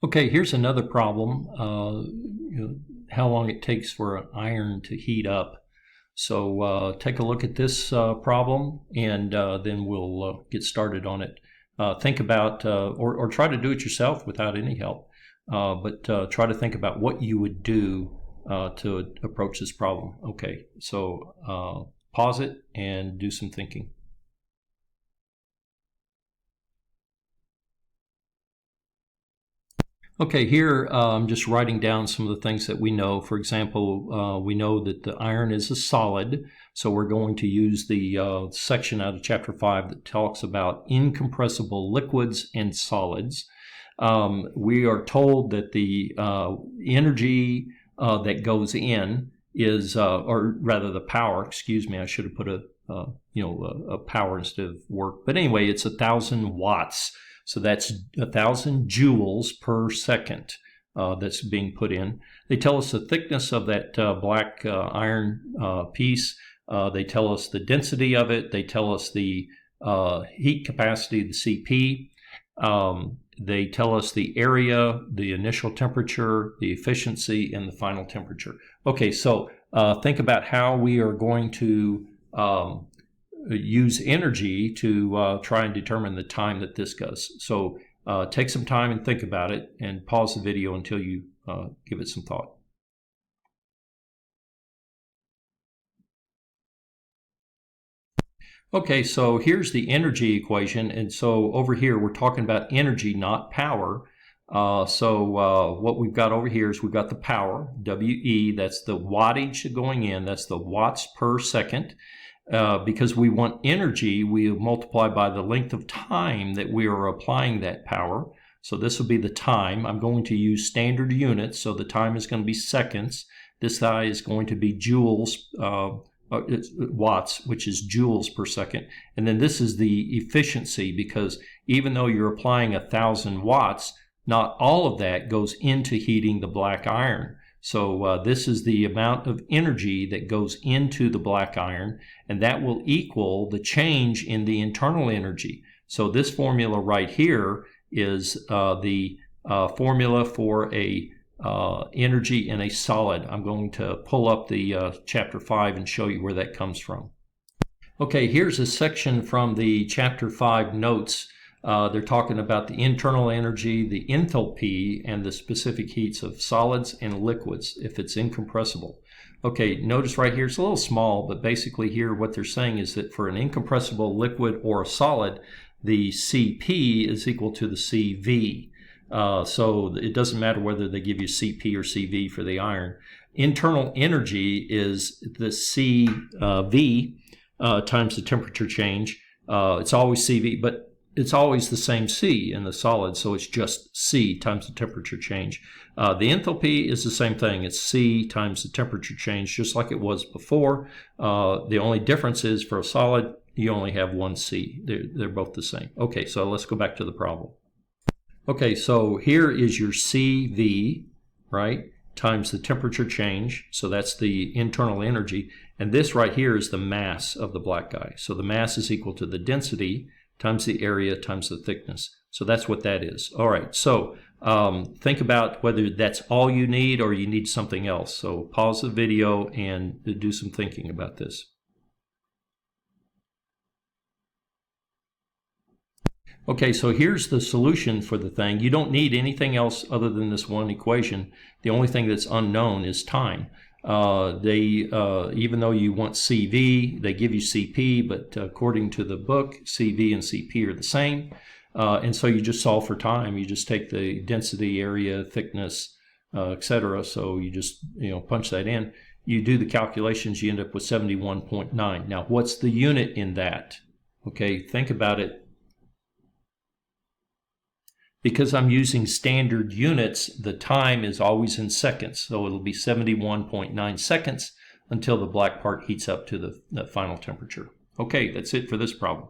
Okay, here's another problem. How long it takes for an iron to heat up. So take a look at this problem, and then we'll get started on it. Think about, or try to do it yourself without any help, but try to think about what you would do to approach this problem. Okay, so pause it and do some thinking. Okay, here I'm just writing down some of the things that we know. For example, we know that the iron is a solid, so we're going to use the section out of Chapter 5 that talks about incompressible liquids and solids. We are told that the energy that goes in is, or rather the power, excuse me, I should have put a power instead of work. But anyway, it's 1,000 watts. So that's 1,000 joules per second that's being put in. They tell us the thickness of that black iron piece. They tell us the density of it. They tell us the heat capacity, the CP. They tell us the area, the initial temperature, the efficiency, and the final temperature. Okay, so think about how we are going to use energy to try and determine the time that this goes. So take some time and think about it, and pause the video until you give it some thought. Okay, so here's the energy equation, and so over here we're talking about energy, not power. What we've got over here is we've got the power, WE, that's the wattage going in, that's the watts per second. Because we want energy, we multiply by the length of time that we are applying that power. So this will be the time. I'm going to use standard units, so the time is going to be seconds. This side is going to be joules, watts, which is joules per second. And then this is the efficiency, because even though you're applying 1,000 watts, not all of that goes into heating the black iron. So this is the amount of energy that goes into the black iron, and that will equal the change in the internal energy. So this formula right here is the formula for a energy in a solid. I'm going to pull up the Chapter 5 and show you where that comes from. Okay, here's a section from the Chapter 5 notes. They're talking about the internal energy, the enthalpy, and the specific heats of solids and liquids if it's incompressible. Okay, notice right here, it's a little small, but basically here what they're saying is that for an incompressible liquid or a solid, the Cp is equal to the Cv. So it doesn't matter whether they give you Cp or Cv for the iron. Internal energy is the Cv times the temperature change. It's always Cv, but it's always the same C in the solid, so it's just C times the temperature change. The enthalpy is the same thing. It's C times the temperature change, just like it was before. The only difference is for a solid, you only have one C. They're both the same. Okay, so let's go back to the problem. Okay, so here is your CV, right, times the temperature change. So that's the internal energy. And this right here is the mass of the black guy. So the mass is equal to the density times the area times the thickness. So that's what that is. All right, so think about whether that's all you need or you need something else. So pause the video and do some thinking about this. Okay, so here's the solution for the thing. You don't need anything else other than this one equation. The only thing that's unknown is time. Even though you want CV, they give you CP, but according to the book, CV and CP are the same. And so you just solve for time. You just take the density, area, thickness, etc. So you just punch that in. You do the calculations, you end up with 71.9. Now, what's the unit in that? Okay, think about it. Because I'm using standard units, the time is always in seconds. So it'll be 71.9 seconds until the black part heats up to the final temperature. Okay, that's it for this problem.